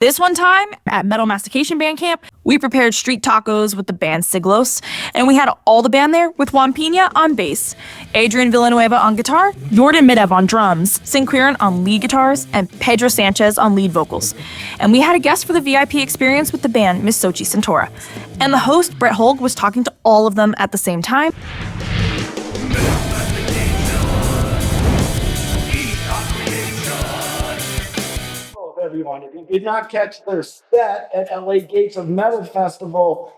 This one time, at Metal Mastication Band Camp, we prepared street tacos with the band Siglos, and we had all the band there with Juan Pina on bass, Adrian Villanueva on guitar, Iorden Mitev on drums, Quirin on lead guitars, and Pedro Sanchez on lead vocals. And we had a guest for the VIP experience with the band, Miss Sochi Sintora. And the host, Brett Holg, was talking to all of them at the same time. Everyone, if you did not catch their set at LA Gates of Metal Festival,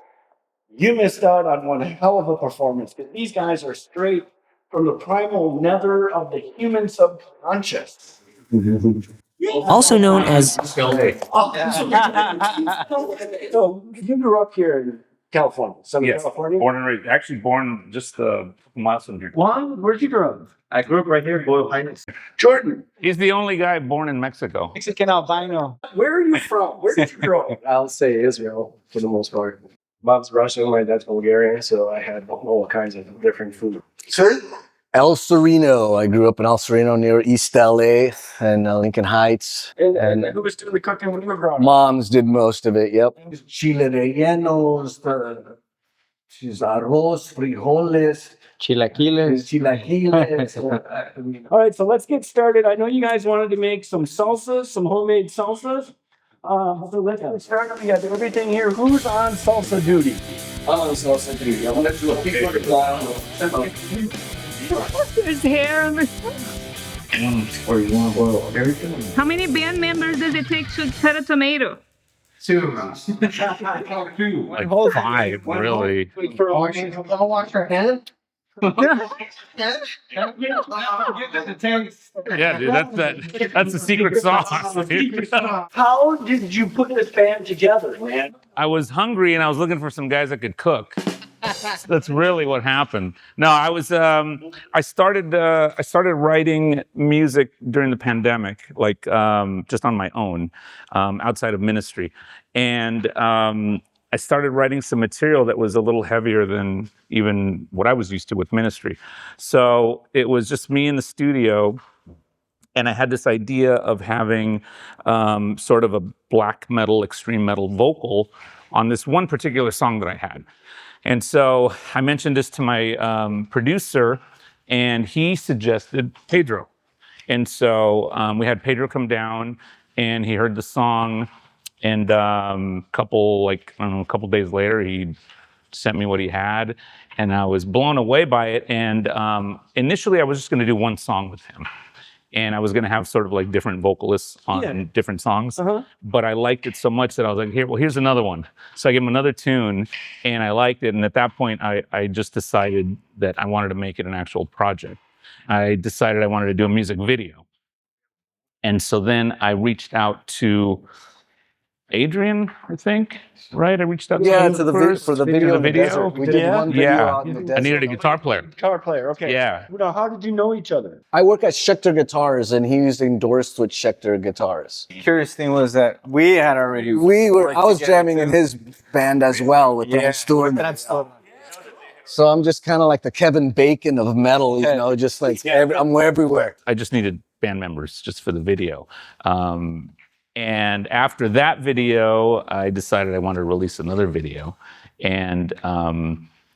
you missed out on one hell of a performance, because these guys are straight from the primal nether of the human subconscious. Also known as... So you grew up here in California, Southern California? Born and raised. Actually born just a miles from here. Juan, where'd you grow up? I grew up right here in Boyle Heights. Jordan. He's the only guy born in Mexico. Mexican albino. Where are you from? Where did you grow up? I'll say Israel for the most part. Mom's Russian, my dad's Bulgarian, so I had all kinds of different food. Sir? El Sereno. I grew up in El Sereno near East LA and Lincoln Heights. And who was doing the cooking when you were growing up? Moms did most of it, yep. Chile rellenos, arroz, frijoles, Chilaquiles. chilaquiles. All right, so let's get started. I know you guys wanted to make some salsas, some homemade salsas. So let's get started. We have everything here. Who's on salsa duty? I'm on salsa duty. I'm gonna do a big There's hair on the... Or you want to boil everything? How many band members does it take to cut a tomato? Two. Like five, really. I'll wash your hand. Yeah, dude, that's the secret sauce. Dude. How did you put this band together, man? I was hungry and I was looking for some guys that could cook. That's really what happened. No, I was. I started writing music during the pandemic, like just on my own, outside of ministry, and I started writing some material that was a little heavier than even what I was used to with ministry. So it was just me in the studio, and I had this idea of having sort of a black metal, extreme metal vocal on this one particular song that I had. And so I mentioned this to my producer, and he suggested Pedro. And so we had Pedro come down, and he heard the song, and a couple days later, he sent me what he had, and I was blown away by it. And initially, I was just going to do one song with him. And I was going to have sort of like different vocalists on different songs. But I liked it so much that I was like, here's another one. So I gave him another tune, and I liked it. And at that point, I just decided that I wanted to make it an actual project. I decided I wanted to do a music video. And so then I reached out to Adrian, I think, right? I reached out to him for the video. video. We did one video out in the desert. I needed a guitar player. Guitar player, okay. Yeah. Now, how did you know each other? I work at Schecter Guitars, and he's endorsed with Schecter Guitars. Curious thing was that we had already. I was jamming in his band as well with the Storm. So I'm just kind of like the Kevin Bacon of metal, you know, just like I'm everywhere. I just needed band members just for the video. And after that video, I decided I wanted to release another video. And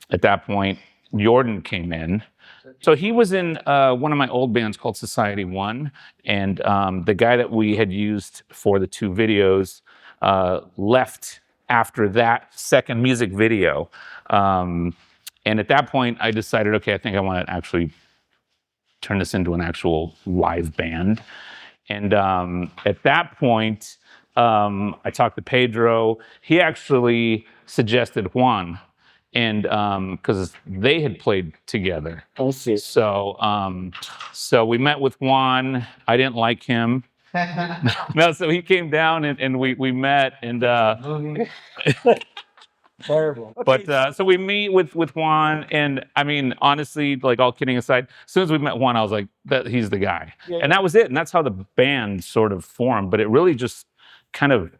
at that point, Iorden came in. So he was in one of my old bands called Society One. And the guy that we had used for the two videos left after that second music video. And at that point, I decided, okay, I think I want to actually turn this into an actual live band. And at that point, I talked to Pedro. He actually suggested Juan, and because they had played together. I see. So we met with Juan. I didn't like him. No, so he came down and we met, and Terrible. But so we meet with Juan, and I mean, honestly, like all kidding aside, as soon as we met Juan, I was like, he's the guy. And that was it. And that's how the band sort of formed. But it really just kind of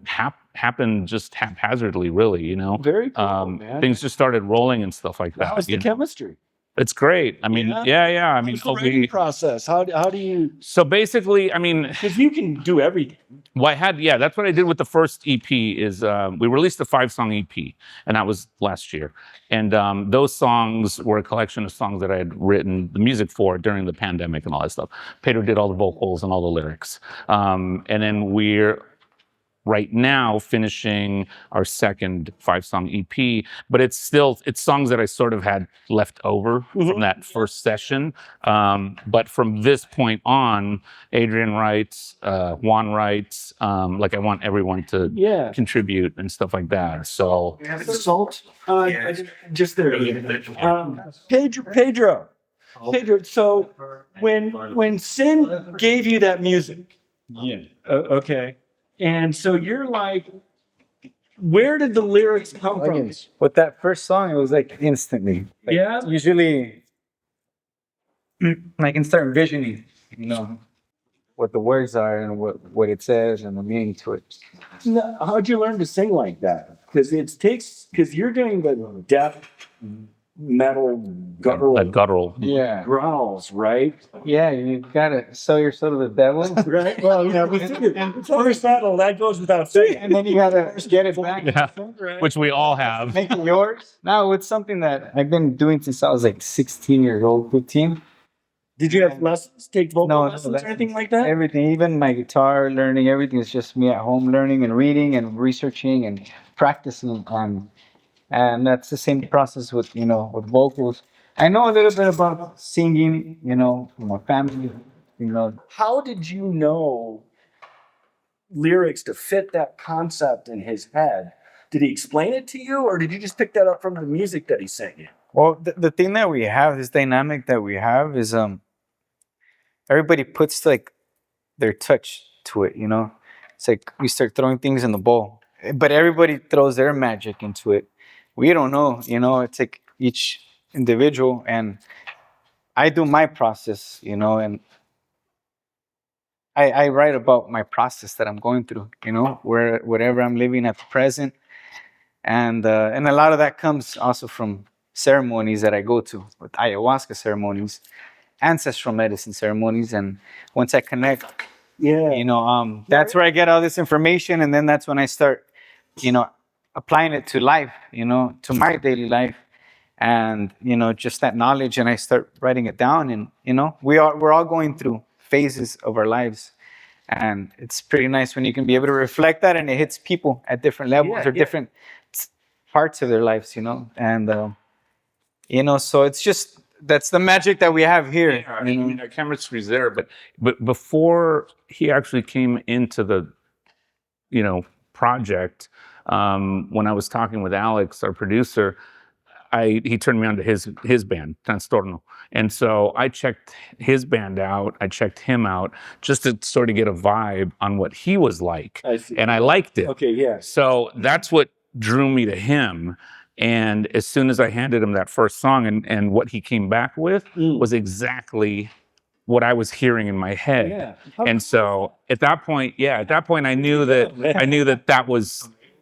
happened just haphazardly, really, you know? Very cool, man. Things just started rolling and stuff like that. How was the chemistry? It's great. I mean, yeah. I mean, What's the writing process? How do you? so basically, I mean, Because you can do everything. well, that's what I did with the first EP is we released a 5-song EP, and that was last year. And those songs were a collection of songs that I had written the music for during the pandemic and all that stuff. Pedro did all the vocals and all the lyrics. And then we're right now finishing our second 5-song EP, but it's songs that I sort of had left over from that first session. But from this point on, Adrian writes, Juan writes, like I want everyone to contribute and stuff like that. So Salt? Just there. Pedro. So when Sin gave you that music, okay. And so you're like, where did the lyrics come from? With that first song, it was like instantly. Like, usually, I can start envisioning, what the words are and what it says and the meaning to it. Now, how'd you learn to sing like that? Because you're doing the death metal guttural. Yeah. growls, right? Yeah, you gotta sow your soul to the devil. Right. Well, we figured first metal that goes without saying. And then you gotta get it back. Yeah, which we all have. Make it yours. Now, it's something that I've been doing since I was like 16 years old, 15. Did you have lessons, take vocal lessons or anything like that? Everything, even my guitar learning, everything is just me at home learning and reading and researching and practicing on. And that's the same process with, with vocals. I know a little bit about singing, from my family, How did you know lyrics to fit that concept in his head? Did he explain it to you, or did you just pick that up from the music that he sang you? Well, the thing that we have, this dynamic that we have is everybody puts like their touch to it, It's like we start throwing things in the bowl, but everybody throws their magic into it. We don't know, it's like each individual, and I do my process, and I write about my process that I'm going through, whatever I'm living at the present. And a lot of that comes also from ceremonies that I go to, with ayahuasca ceremonies, ancestral medicine ceremonies. And once I connect, that's where I get all this information. And then that's when I start, applying it to life, to my daily life, and just that knowledge, and I start writing it down. And we're all going through phases of our lives, and it's pretty nice when you can be able to reflect that, and it hits people at different levels or different parts of their lives, and so it's just that's the magic that we have here. Yeah, I mean, our chemistry's there, but before he actually came into the project. When I was talking with Alex, our producer, he turned me on to his band, Trastorno. And so I checked his band out, I checked him out, just to sort of get a vibe on what he was like. I see. And I liked it. Okay, yeah. So that's what drew me to him. And as soon as I handed him that first song, and what he came back with was exactly what I was hearing in my head. Yeah. And so at that point, I knew that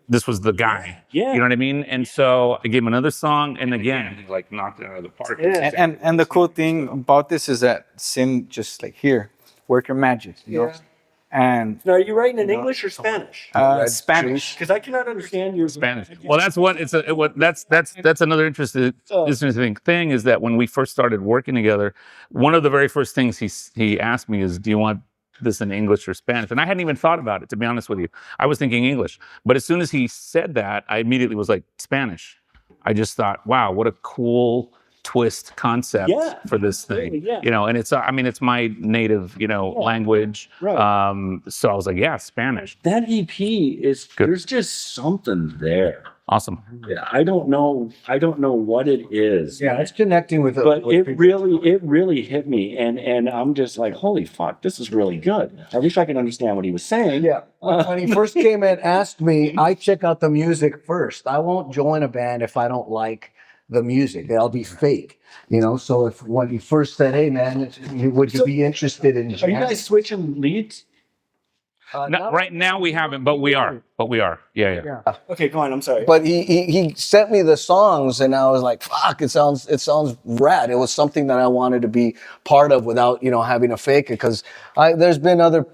this was the guy. Yeah. You know what I mean? And so I gave him another song, and again, he like knocked it out of the park. Yeah. And the cool thing about this is that Sin just like, here, work your magic, And Now, are you writing in English or Spanish? Spanish. Because I cannot understand your Spanish. Well, that's another interesting thing is that when we first started working together, one of the very first things he asked me is, do you want this in English or Spanish? And I hadn't even thought about it, to be honest with you. I was thinking English. But as soon as he said that, I immediately was like, Spanish. I just thought, wow, what a cool twist concept for this thing. Yeah. And it's my native, language. Right. So I was like, yeah, Spanish. That EP is Good. There's just something there. Awesome. Yeah, I don't know what it is. Yeah, it's connecting with But it really hit me, and I'm just like, holy fuck, this is really good. I wish I could understand what he was saying. Yeah. When he first came in, asked me, I check out the music first. I won't join a band if I don't like the music. They'll be fake, So when he first said, hey man, would you be interested in Are you guys switching leads? Right now we haven't, but we are. Yeah. Okay, go on. I'm sorry. But he sent me the songs, and I was like, "Fuck! It sounds rad." It was something that I wanted to be part of without having to fake it. Because there's been other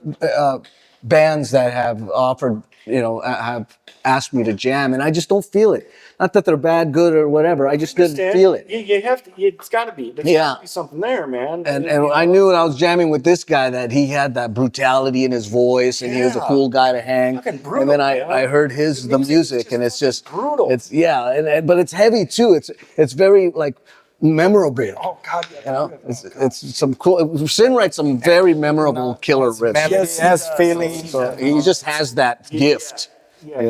bands that have offered, have asked me to jam, and I just don't feel it. Not that they're bad, good, or whatever. I just didn't feel it. You have to. It's got to be. There's gotta be something there, man. And I knew when I was jamming with this guy that he had that brutality in his voice, and he was a cool guy to hang. Fucking brutal, and then man. I heard the music, and it's just brutal. It's but it's heavy too. It's very like memorable. Oh God, It's some cool. Sin writes some very memorable killer riffs. Yes, has feelings. So he just has that gift.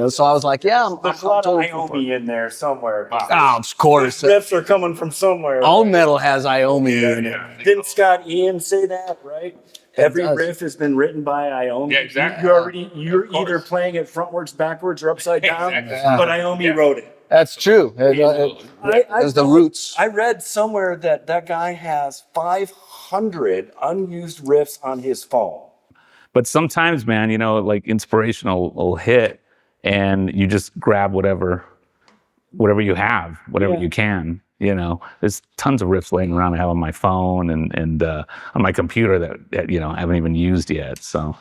So I was like, there's a lot of Iomi in there somewhere. Oh, of course. Riffs are coming from somewhere. All metal has Iomi in it. Didn't Scott Ian say that, right? Every riff has been written by Iomi. Yeah, exactly. You're either playing it frontwards, backwards, or upside down, but Iomi wrote it. That's true. There's the roots. I read somewhere that guy has 500 unused riffs on his phone. But sometimes, man, like inspiration will hit, and you just grab whatever you have, whatever you can. There's tons of riffs laying around I have on my phone and on my computer that I haven't even used yet. So,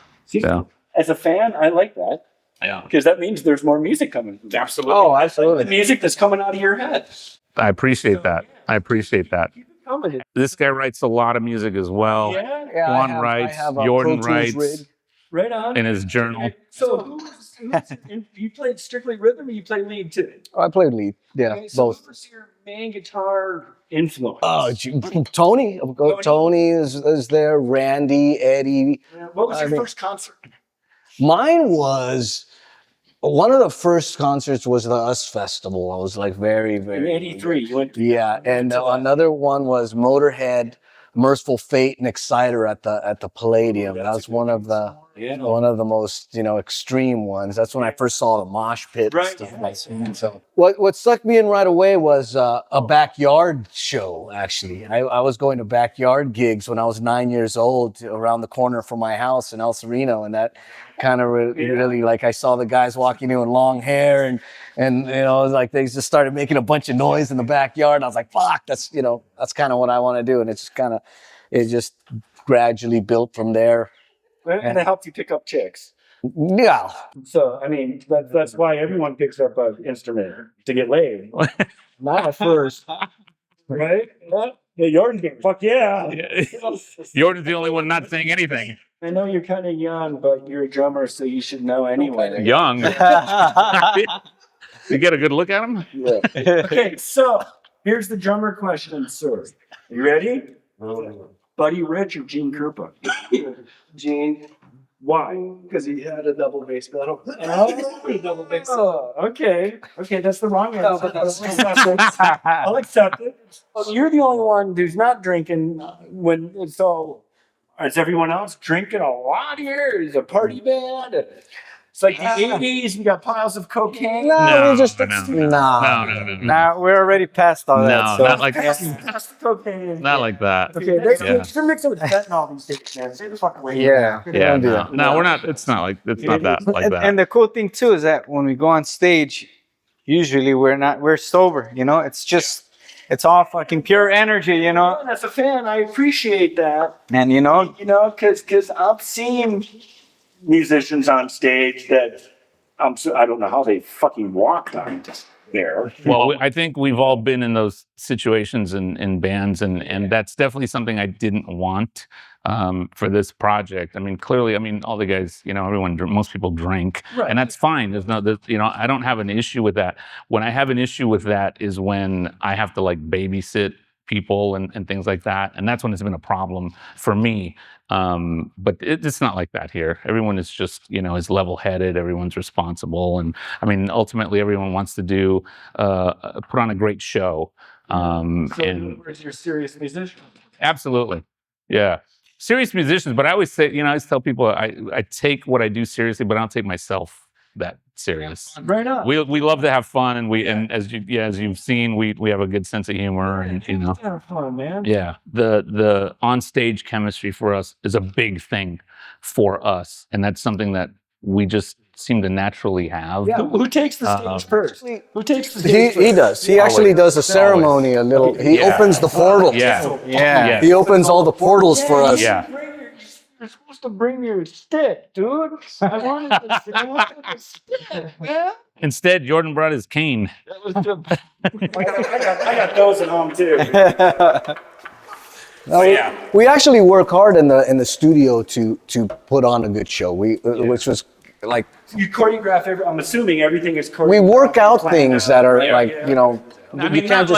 as a fan, I like that. Yeah, because that means there's more music coming. Absolutely. Oh, absolutely. The music that's coming out of your head. I appreciate that. Keep it coming. This guy writes a lot of music as well. Juan writes, Iorden writes. Right on. In his journal. Okay. So you played strictly rhythm, or you played lead too? I played lead. Yeah, Okay, so both. who was your main guitar influence? Tony. Tony is there. Randy, Eddie. What was your first concert? Mine was one of the first concerts was the US Festival. I was like very, In very. '83, you went. And another one was Motorhead, Merciful Fate, and Exciter at the Palladium. That was one of the most extreme ones. That's when I first saw the mosh pit. Right. And stuff. So what sucked me in right away was a backyard show. Actually, I was going to backyard gigs when I was 9 years old around the corner from my house in El Sereno, and that kind of really like I saw the guys walking in with long hair and like they just started making a bunch of noise in the backyard. And I was like, fuck, that's kind of what I want to do. And it just gradually built from there. And it helped you pick up chicks. Yeah. So I mean, that's why everyone picks up an instrument to get laid. Not at first, right? Yeah, Iorden, fuck yeah. Iorden's the only one not saying anything. I know you're kind of young, but you're a drummer, so you should know anyway. Young. You get a good look at him? Yeah. Okay, so here's the drummer question, sir. You ready? Buddy Rich or Gene Krupa? Gene, Why? because he had a double bass pedal. Double bass. Oh, okay. Okay, that's the wrong answer. But I'll accept it. Well, you're the only one who's not drinking is everyone else drinking a lot here? Is a party band? It's like the 80s, we got piles of cocaine. No, No. Nah, we're already past all that. No, So. not like Pass the cocaine. not like that. Okay, you're mixing with fentanyl these days, man. Stay the fuck away. Yeah. Yeah, no, we're not. It's not that like that. And the cool thing too is that when we go on stage, usually we're sober. It's all fucking pure energy. As a fan, I appreciate that. And Because I've seen musicians on stage that I don't know how they fucking walked on there. Well, I think we've all been in those situations in bands, and that's definitely something I didn't want for this project. I mean, clearly, all the guys, most people drink, and that's fine. I don't have an issue with that. When I have an issue with that is when I have to like babysit people and things like that, and that's when it's been a problem for me. But it's not like that here. Everyone is just, is level-headed. Everyone's responsible, and ultimately, everyone wants to do put on a great show. So you're serious musician. Absolutely, yeah, serious musicians. But I always say, I always tell people I take what I do seriously, but I don't take myself that serious. Right on. We love to have fun, and as you've seen, we have a good sense of humor, and Have fun, man. yeah, the on-stage chemistry for us is a big thing for us, and that's something that we just seem to naturally have. Yeah. Who takes the stage first? Who takes the stage He first? does. He actually does a ceremony a little. He Yeah. opens the portal. Yeah. He opens all the portals for us. Yeah. You're supposed to bring your stick, dude. I wanted the stick, man. Instead, Jordan brought his cane. That was just, I got those at home too. We actually work hard in the studio to put on a good show. Which was like You choreograph I'm assuming everything is choreographed. we work out things that are I mean, not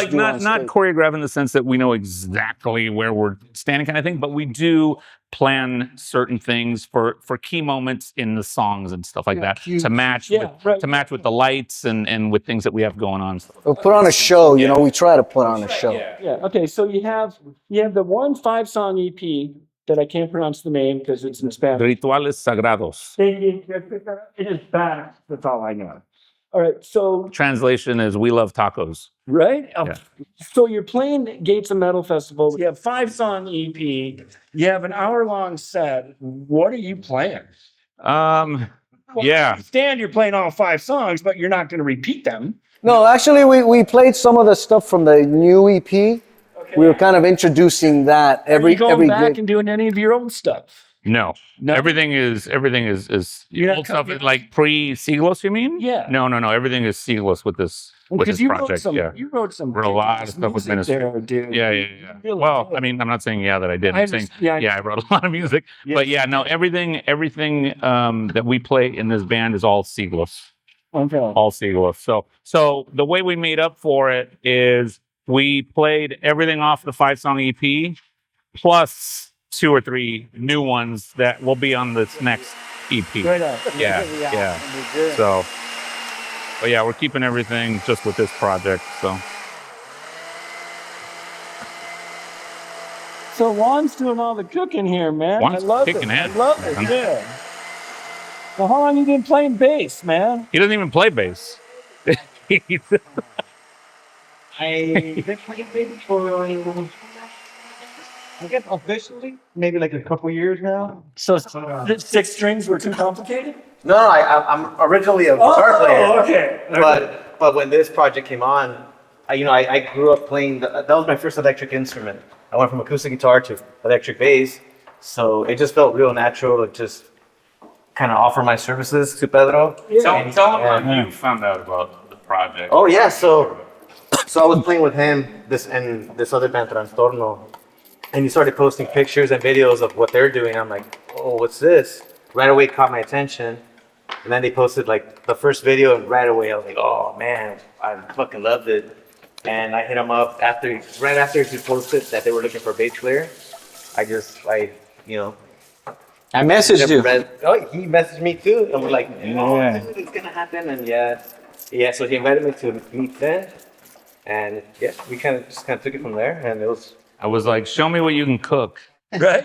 choreograph in the sense that we know exactly where we're standing kind of thing, but we do plan certain things for key moments in the songs and stuff like that to match with the lights and with things that we have going on. We'll put on a show, we try to put on a show. Yeah. Okay. So you have the 5-song EP that I can't pronounce the name because it's in Spanish. Rituales sagrados. It is Spanish. That's all I know. All right. So Translation is "We love tacos." right. Yeah. So you're playing Gates of Metal Festival. You have 5-song EP. You have an hour-long set. What are you playing? Yeah. I understand you're playing all 5 songs, but you're not going to repeat them. No, actually, we played some of the stuff from the new EP. Okay. We were kind of introducing that Are you going back gig. and doing any of your own stuff? No. Everything is You're not old stuff. Like pre-Siglos, you mean? Yeah. No. Everything is Siglos with this Because you project. You wrote some. Wrote a lot of stuff with ministry. There, dude. Yeah. Really Well, good. I mean, I'm not saying that I did. I'm saying I wrote a lot of music. Yeah. But everything that we play in this band is all Siglos. Okay. All Siglos. So the way we made up for it is we played everything off the 5-song EP plus 2 or 3 new ones that will be on this next EP. Right on. Yeah. So, but we're keeping everything just with this project. So Juan's doing all the cooking here, man. Juan's I love kicking it. ass, I love it. man. Yeah. So how long you been playing bass, man? He doesn't even play bass. I've been playing bass for, I guess officially, maybe like a couple years now. So the 6 strings were too complicated? No, I'm originally a guitar player. Okay. But when this project came on, I grew up playing. That was my first electric instrument. I went from acoustic guitar to electric bass, so it just felt real natural to just kind of offer my services to Pedro. Tell him how you found out about the project. Oh yeah, so I was playing with him this other band, Trastorno, and he started posting pictures and videos of what they're doing. I'm like, oh, what's this? Right away caught my attention. And then they posted like the first video, and right away I was like, oh man, I fucking loved it. And I hit him up right after he posted that they were looking for a bass player. I messaged you. He messaged me too, and we're like, dude, it's gonna happen. And so he invited me to meet then, and we kind of took it from there, and it was. I was like, show me what you can cook. Right.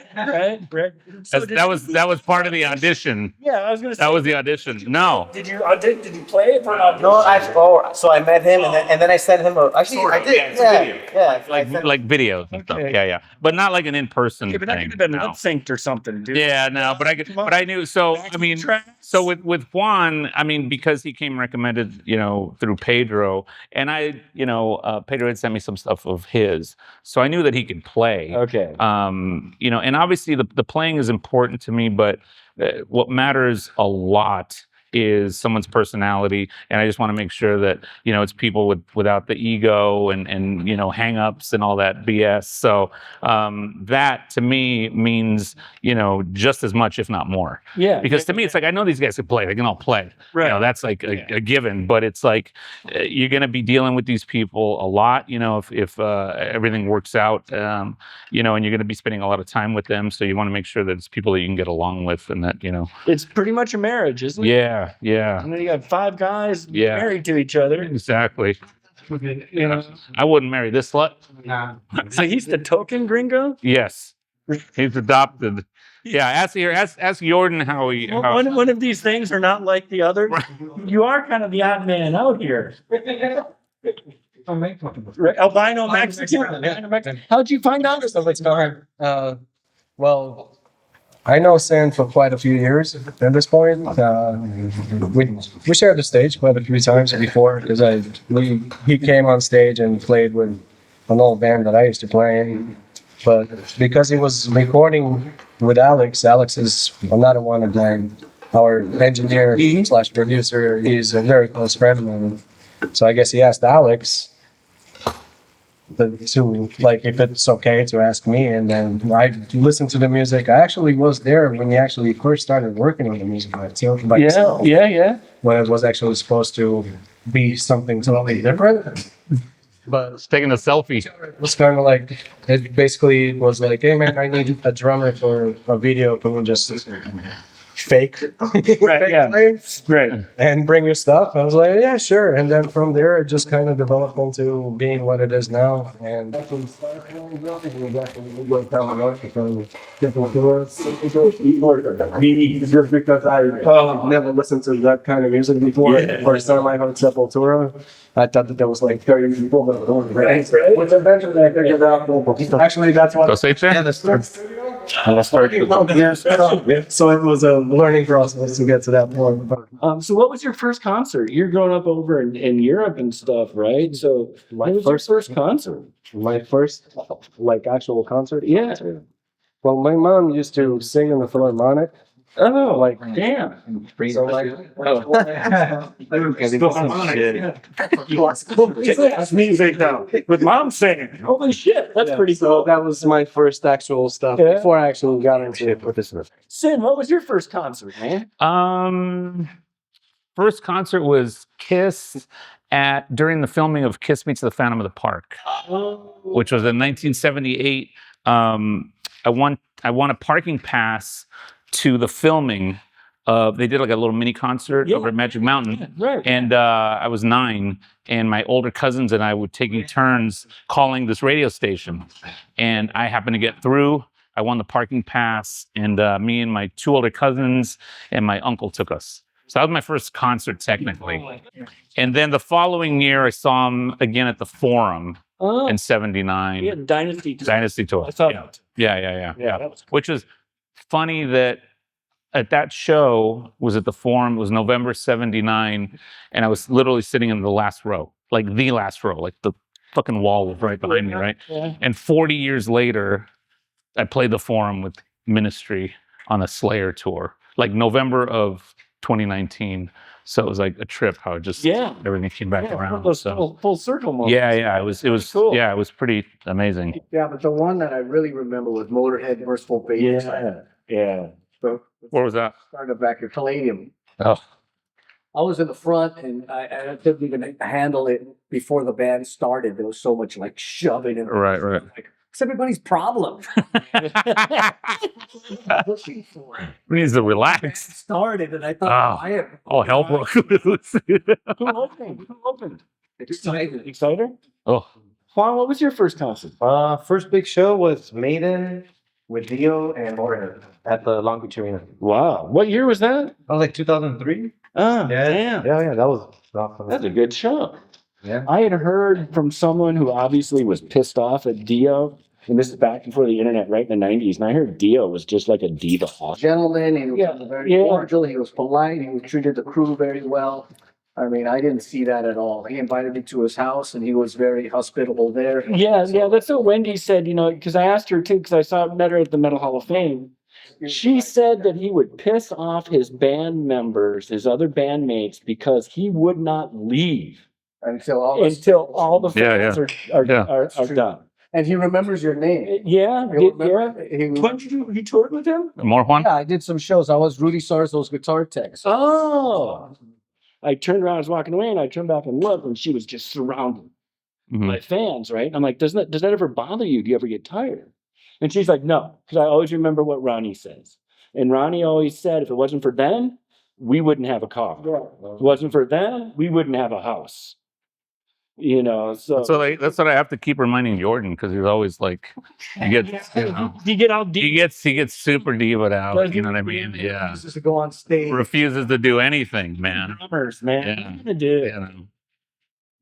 So that was part of the audition. Yeah, I was gonna say. That was the audition. No. Did you play it for an audition? No, so I met him, and then I sent him I did. Like videos and stuff. Yeah. But not like an in-person Okay, but that thing. could have been No. lip synced or something, dude. Yeah, no, but I knew. So I mean, so with Juan, I mean, because he came recommended, through Pedro, and Pedro had sent me some stuff of his, so I knew that he could play. Okay. And obviously the playing is important to me, but what matters a lot is someone's personality, and I just want to make sure that it's people without the ego and hang-ups and all that BS. So that to me means just as much, if not more. Yeah. Because to me, it's like I know these guys can play; they can all play. Right. That's like a given. But it's like you're going to be dealing with these people a lot. If everything works out, and you're going to be spending a lot of time with them. So you want to make sure that it's people that you can get along with, and that It's pretty much a marriage, isn't it? Yeah. And then you got 5 guys married to each other. Exactly. I wouldn't marry this slut. Nah. So he's the token gringo? Yes. He's adopted. Yeah, ask Iorden how he. One of these things are not like the other. You are kind of the odd man out here. Albino Mexican. How'd you find out? Well, I know Sam for quite a few years at this point. We shared the stage quite a few times before because he came on stage and played with an old band that I used to play in. But because he was recording with Alex is another one of our engineer / producer. He's a very close friend of mine. So I guess he asked Alex to like if it's okay to ask me, and then I listened to the music. I actually was there when he actually first started working on the music myself. Yeah. When it was actually supposed to be something totally different. But It's taking a selfie. it was kind of like, it basically was like, hey man, I need a drummer for a video. Can we just fake, Right, yeah. Right. and bring your stuff? I was like, yeah, sure. And then from there, it just kind of developed into being what it is now. And just because I never listened to that kind of music before. Yeah. First time I heard Sepultura, I thought that there was like 30 people that were going crazy. Which eventually I figured out. Actually, that's what. Dos H? So it was a learning process to get to that point. But So what was your first concert? You're growing up over in Europe and stuff, right? So what was your first concert? my first like actual concert. Yeah. Well, my mom used to sing in the Philharmonic. Oh, Like, damn. so like, That's music now. With mom singing. Holy shit. That's pretty so cool. that was my first actual stuff Yeah. before I actually got into it. Sin, what was your first concert, man? First concert was Kiss during the filming of Kiss Meets the Phantom of the Park, which was in 1978. I won a parking pass to the filming of. They did like a little mini concert over at Magic Mountain, Right. and I was 9, and my older cousins and I were taking turns calling this radio station, and I happened to get through. I won the parking pass, and me and my 2 older cousins and my uncle took us. So that was my first concert, technically. And then the following year, I saw him again at the Forum Oh, in '79. yeah, Dynasty. Dynasty tour. I saw Yeah. that. Yeah. That was Which was funny that at that show was at the Forum. It was November '79, and I was literally sitting in the last row, like the last row, like the fucking wall was right behind me, right? Yeah. And 40 years later, I played the Forum with Ministry on a Slayer tour, like November of 2019. So it was like a trip how it just everything came back around. Those So full circle moments. yeah, it was Cool. yeah, it was pretty amazing. Yeah, but the one that I really remember was Motorhead Merciful Fate. Yeah. So What was that? started back at Palladium. Oh, I was in the front and I couldn't even handle it before the band started. There was so much like shoving and right. it's everybody's problem. Pushing for it. We need to relax. Started and I thought, I am. Oh, hell broke loose. Who opened? Excited. Excited? Oh, Juan, what was your first concert? First big show was Maiden with Dio and Motorhead at the Long Beach Arena. Wow. What year was that? That was like 2003. Oh, Yeah, damn. yeah, that was awesome. That's a good show. Yeah. I had heard from someone who obviously was pissed off at Dio, and this is back before the internet, right in the 90s, and I heard Dio was just like a diva. Gentleman, he was Yeah, very yeah. cordial, he was polite, he treated the crew very well. I mean, I didn't see that at all. He invited me to his house and he was very hospitable there. Yeah, that's what Wendy said, because I asked her too, because met her at the Metal Hall of Fame. She said that he would piss off his band members, his other bandmates, because he would not leave Until all the fans are done. And he remembers your name. Yeah, He'll remember- When did you toured with him? more Juan? Yeah, I did some shows. I was Rudy Sarzo's guitar tech. Oh, I turned around, I was walking away, and I turned back and looked, and she was just surrounded Mhm. by fans, right? I'm like, does that ever bother you? Do you ever get tired? And she's like, no, because I always remember what Ronnie says. And Ronnie always said, if it wasn't for them, we wouldn't have a car. If it wasn't for them, we wouldn't have a house. So That's what I have to keep reminding Jordan because he's always like, you get all deep. he gets super diva out. You know what I mean? Yeah. Just to go on stage. Refuses to do anything, man. Drummers, man. Yeah. What are you gonna do?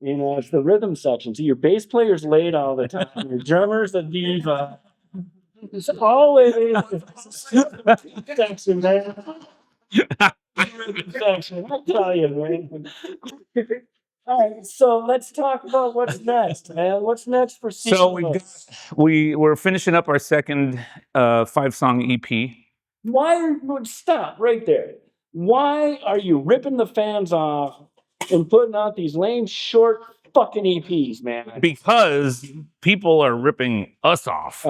You know. It's the rhythm section. So your bass player's late all the time. Your drummer's a diva. It's always section, man. Section, I tell you, man. All right, so let's talk about what's next, man. What's next for So Siglos? we're finishing up our second 5-song EP. Stop right there. Why are you ripping the fans off and putting out these lame, short fucking EPs, man? Because people are ripping us off.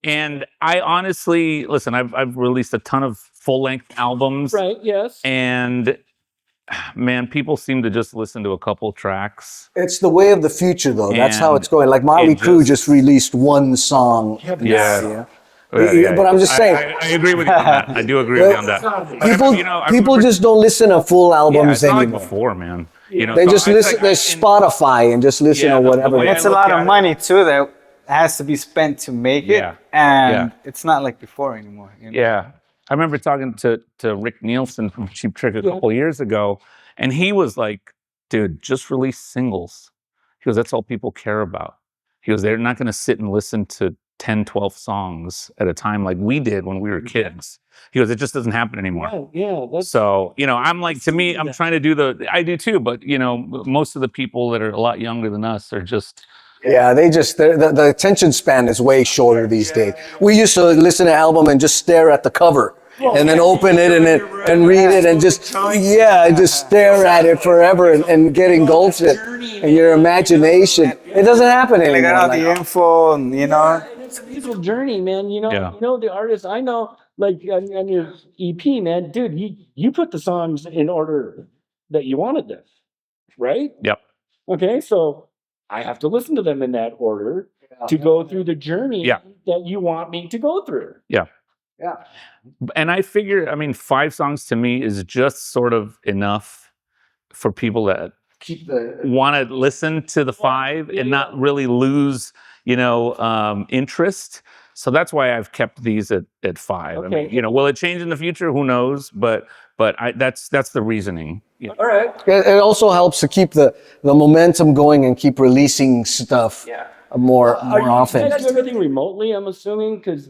And I honestly, listen, I've released a ton of full-length albums. Right, yes. And man, people seem to just listen to a couple tracks. It's the way of the future, though. That's how And it's going. Like Motley it Crue just released one song. Yeah. But I'm just saying. I agree with you on that. I do agree with you on that. But People, I people remember- just don't listen to full yeah, albums it's not like anymore. before, man. They so just it's listen. like There's Spotify and just listen Yeah, to the whatever. way I It's a look lot at of it- money too that has to be spent to make it, Yeah. and Yeah. it's not like before anymore. You know? Yeah. I remember talking to Rick Nielsen from Cheap Trick a couple years ago, and he was like, dude, just release singles. He goes, that's all people care about. He goes, they're not going to sit and listen to 10, 12 songs at a time like we did when we were kids. He goes, it just doesn't happen anymore. Oh, yeah, that's So, I'm like, to me, I'm trying to do I do too, but, most of the people that are a lot younger than us are just, Yeah, the attention span is way shorter these days. We used to listen to an album and just stare at the cover and then open it and read it and just stare at it forever and get engulfed in your imagination. It doesn't happen They anymore. got all Like, the info, and it's a beautiful journey, man. Yeah. The artists I know, like on your EP, man, dude, you put the songs in order that you wanted them, right? yep. Okay, so I have to listen to them in that order to go through the journey Yeah. that you want me to go through. Yeah. Yeah. And I figure, 5 songs to me is just sort of enough for people that Keep the want to listen to the 5 and not really lose, interest. So that's why I've kept these at 5. Okay. I mean, will it change in the future? Who knows? But that's the reasoning. all right. it also helps to keep the momentum going and keep releasing stuff more often. You guys do everything remotely, I'm assuming, because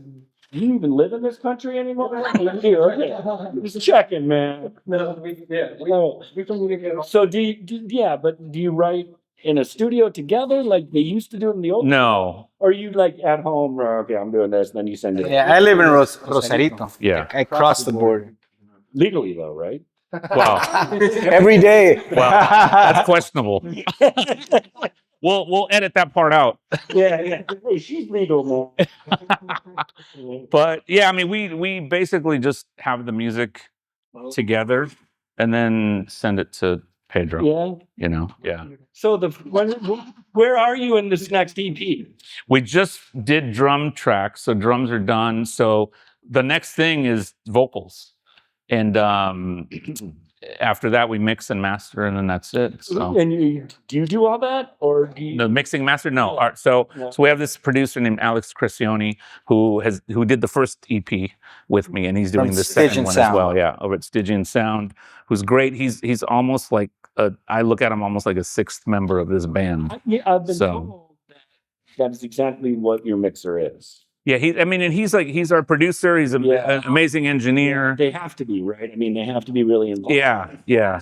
you even live in this country anymore? Okay. Just checking, man. So do you write in a studio together like they used to do it in the old? No. Or you like at home? Okay, I'm doing this, and then you send it. yeah, I live in Rosarito. Yeah. I crossed the border. Legally though, right? Well, Every day. that's questionable. We'll edit that part out. Yeah. Hey, she's legal, man. But yeah, we basically just have the music together and then send it to Pedro. Yeah. Yeah. So where are you in this next EP? We just did drum tracks, so drums are done. So the next thing is vocals. And after that, we mix and master, and then that's it. So And do you do all that, or do you? the mixing master, no. So we have this producer named Alex Crescioni who did the first EP with me, and he's doing From the second Stygian one Sound. as well. Yeah, over at Stygian Sound, who's great. He's almost like I look at him almost like a 6th member of this band. I've been So- told that is exactly what your mixer is. Yeah, he's our producer. He's an amazing engineer. They have to be, right? I mean, they have to be really involved. Yeah. Yeah.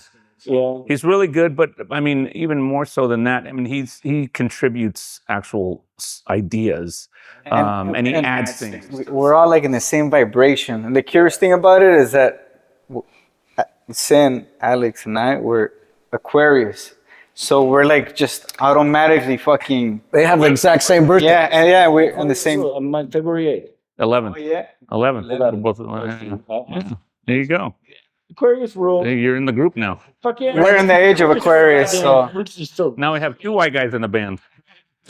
He's really good, but even more so than that, he contributes actual ideas, and he adds things. We're all like in the same vibration. And the curious thing about it is that Sin, Alex, and I were Aquarius. So we're like just automatically fucking. They have the exact same birthday. Yeah, we're on the same. February 11th. Oh, yeah. 11th. Both of them. Yeah. There you go. Aquarius rule. You're in the group now. Fuck yeah. We're in the age of Aquarius, so. Which is so. Now we have 2 white guys in the band.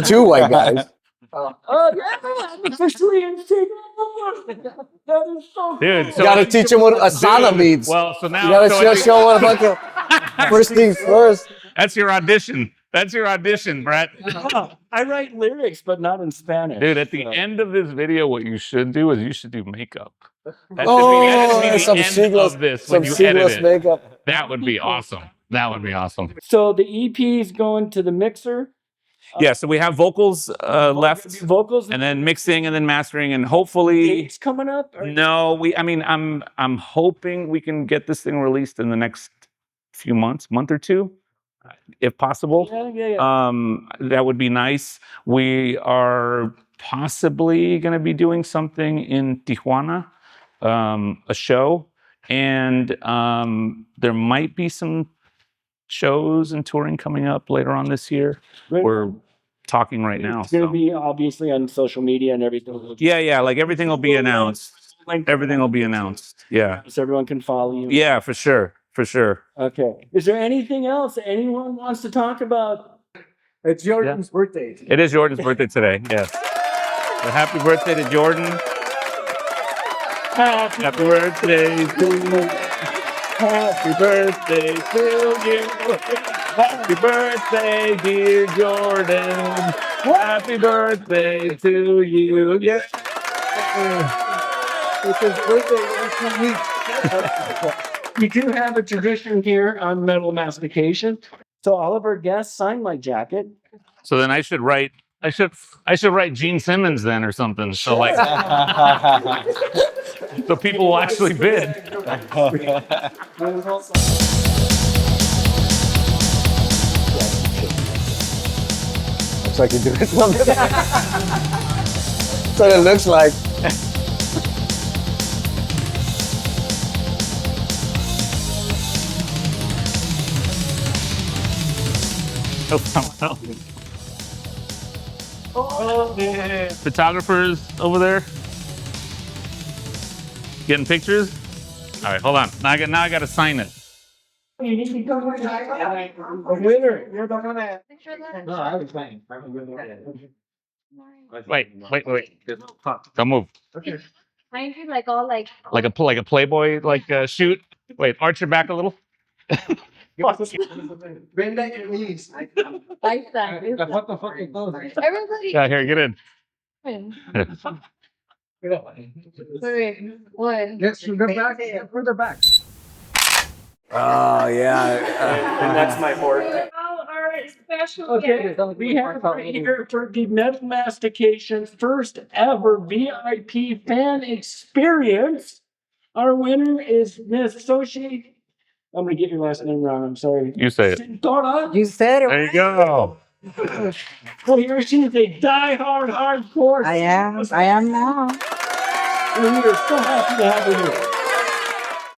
2 white guys. Oh yeah, I'm officially in Siglos. That is so. Dude, cool. so You gotta teach them what asana means. Well, so now You gotta show what about first things first. that's your audition. That's your audition, Brett. I write lyrics, but not in Spanish. Dude, at the end of this video, what you should do is you should do makeup. That Oh, should be some the end Siglos, of this some when you edit Siglos it. makeup. That would be awesome. That would be awesome. So the EP is going to the mixer, Yeah, so we have vocals left, vocals and then mixing, and then mastering, and hopefully. dates coming up. No, I'm hoping we can get this thing released in the next few month or two, if possible. Yeah. That would be nice. We are possibly going to be doing something in Tijuana, a show, and there might be some shows and touring coming up later on this year. Great. We're talking right now. It's going to be obviously on social media and everything. Yeah, like everything will be announced. Everything will be announced. Yeah. So everyone can follow you. Yeah, for sure. Okay. Is there anything else anyone wants to talk about? It's Jordan's birthday. It is Jordan's birthday today. Yes. So happy birthday to Jordan. Happy birthday to you. Happy birthday to you. Happy birthday, dear Jordan. Happy birthday to you. Yeah. It's his birthday next week. We do have a tradition here on Metal Mastication. So all of our guests sign my jacket. So then I should write Gene Simmons then or something. So like so people will actually bid. Looks like you're doing something. That's what it looks like. Photographers over there getting pictures. All right, hold on. Now I got to sign it. You need to come with the winner. You're the winner. No, I was playing. Wait. Don't move. Okay. Mine is like all like a Playboy shoot. Wait, arch your back a little. Bend at your knees. like that. What the fuck is those? Everybody. Yeah, here, get in. Wait, what? Yes, further back. Oh yeah. And that's my board. Oh, our special Okay, guest. we have right here for the Metal Mastication first ever VIP fan experience. Our winner is Miss Sochi. I'm gonna get your last name wrong. I'm sorry. You say it. Sintora. You said it. There you go. Well, here she is, a die-hard hardcore. I am now. And we are so happy to have her here.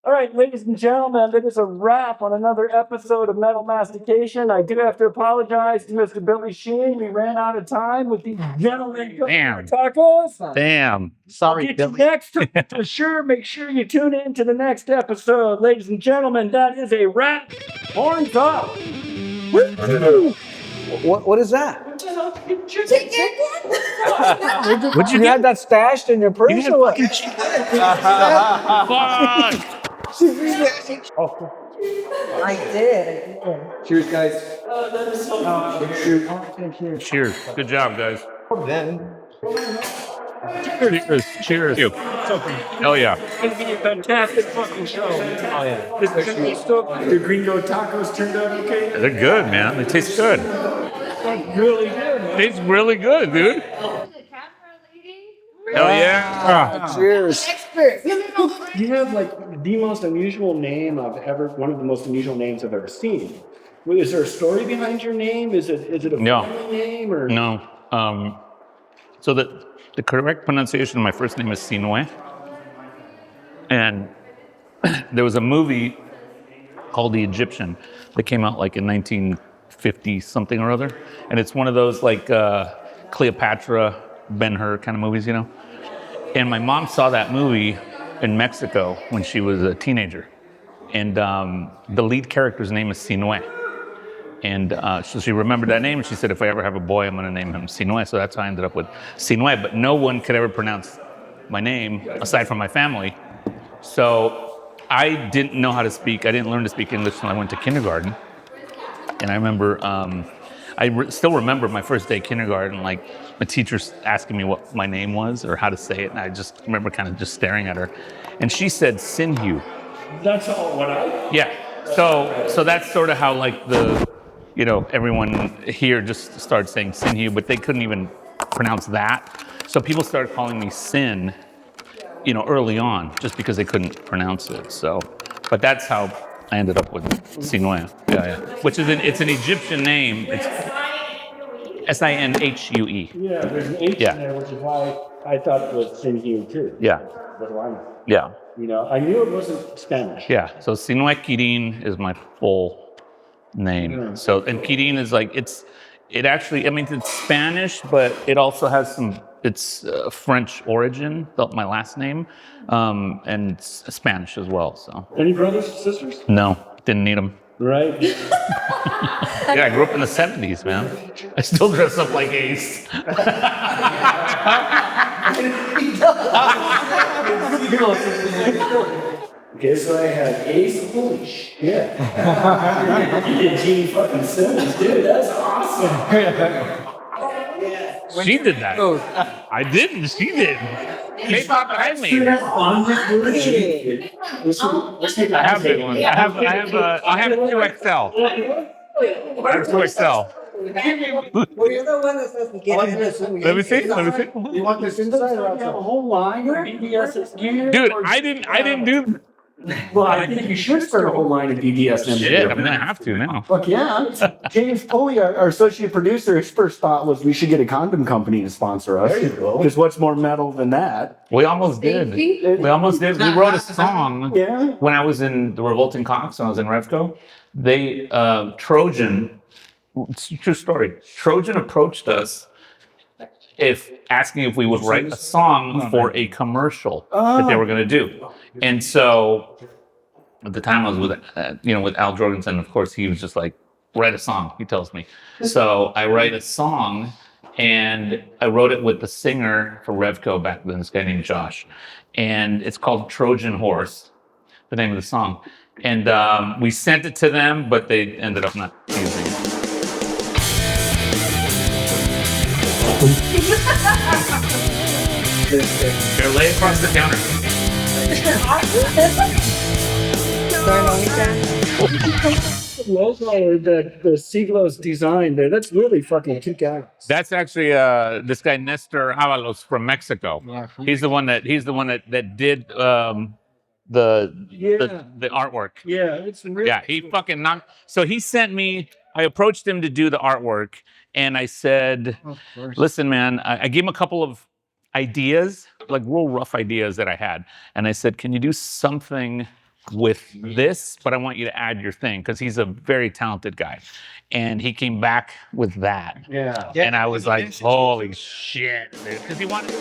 All right, ladies and gentlemen, that is a wrap on another episode of Metal Mastication. I do have to apologize to Mr. Billy Sheen. We ran out of time with these gentlemen. Damn. Tacos. Damn. Sorry, Get you Billy. next for sure. Make sure you tune in to the next episode. Ladies and gentlemen, that is a wrap. Horns up. Woo! What is that? What'd you had that stashed in your purse or what? Fuck. I did. Cheers, guys. Cheers. Good job, guys. Then. Cheers. Hell yeah. It's going to be a fantastic fucking show. Oh yeah. This is going to be stoked. The Gringo Tacos turned out okay. They're good, man. They taste good. Really good, man. Tastes really good, dude. Hell yeah. Cheers. You have like the most unusual name one of the most unusual names I've ever seen. Is there a story behind your name? Is it a No. family name or? No. So the correct pronunciation of my first name is Sinue. And there was a movie called The Egyptian that came out like in 1950 something or other. And it's one of those like Cleopatra, Ben-Hur kind of movies, you know? And my mom saw that movie in Mexico when she was a teenager. And the lead character's name is Sinue. And so she remembered that name, and she said, if I ever have a boy, I'm going to name him Sinue. So that's how I ended up with Sinue. But no one could ever pronounce my name aside from my family. So I didn't know how to speak. I didn't learn to speak English until I went to kindergarten. And I remember, still remember my first day of kindergarten, like my teacher asking me what my name was or how to say it. And I just remember kind of just staring at her. And she said, Sinhu. That's all what I. Yeah. So that's sort of how like the everyone here just started saying Sinhu, but they couldn't even pronounce that. So people started calling me Sin, early on, just because they couldn't pronounce it. So, but that's how I ended up with Sinue. Yeah. Which is it's an Egyptian name. It's Sinhue. Yeah, there's an H in there, which is why I thought it was Sinhu too. Yeah. What do I know? Yeah. I knew it wasn't Spanish. Yeah. So Sinue Quirin is my full name. So, and Quirin is it's Spanish, but it also has it's French origin, my last name, and it's Spanish as well. So. Any brothers and sisters? No, didn't need them. Right. Yeah, I grew up in the 70s, man. I still dress up like Ace. Okay, so I had Ace. Holy shit. You did Gene fucking Simmons, dude. That's awesome. She did that. I didn't. She did. K-pop I made. I have big ones. I have 2XL. I have 2XL. Well, you're the one that says to get it. Let me see. You want this inside or outside? Have a whole line of BDSM gear? Dude, I didn't do. Well, I think you should start a whole line of BDSM Shit, gear. I'm gonna have to now. Fuck yeah. James Foley, our associate producer, his first thought was we should get a condom company to sponsor us. There you go. Because what's more metal than that? We almost did. We wrote a song when I was in the Revolting Cocks, when I was in Revco. They, Trojan, it's a true story. Trojan approached us asking if we would write a song for a commercial that they were going to do. And so at the time I was with Al Jorgensen, of course, he was just like, write a song, he tells me. So I write a song, and I wrote it with the singer for Revco back then, this guy named Josh. And it's called Trojan Horse, the name of the song. And we sent it to them, but they ended up not using it. They're laid across the counter. Logo, the Siglos design there, that's really fucking kick-ass. That's actually this guy Nestor Avalos from Mexico. Yeah, he's the one that did the artwork. Yeah, it's really he fucking knocked. So he sent me. I approached him to do the artwork, and I said, "Listen, man," I gave him a couple of ideas, like real rough ideas that I had, and I said, "Can you do something with this? But I want you to add your thing," because he's a very talented guy. And he came back with that. Yeah. And I was like, "Holy shit!" Because he wanted.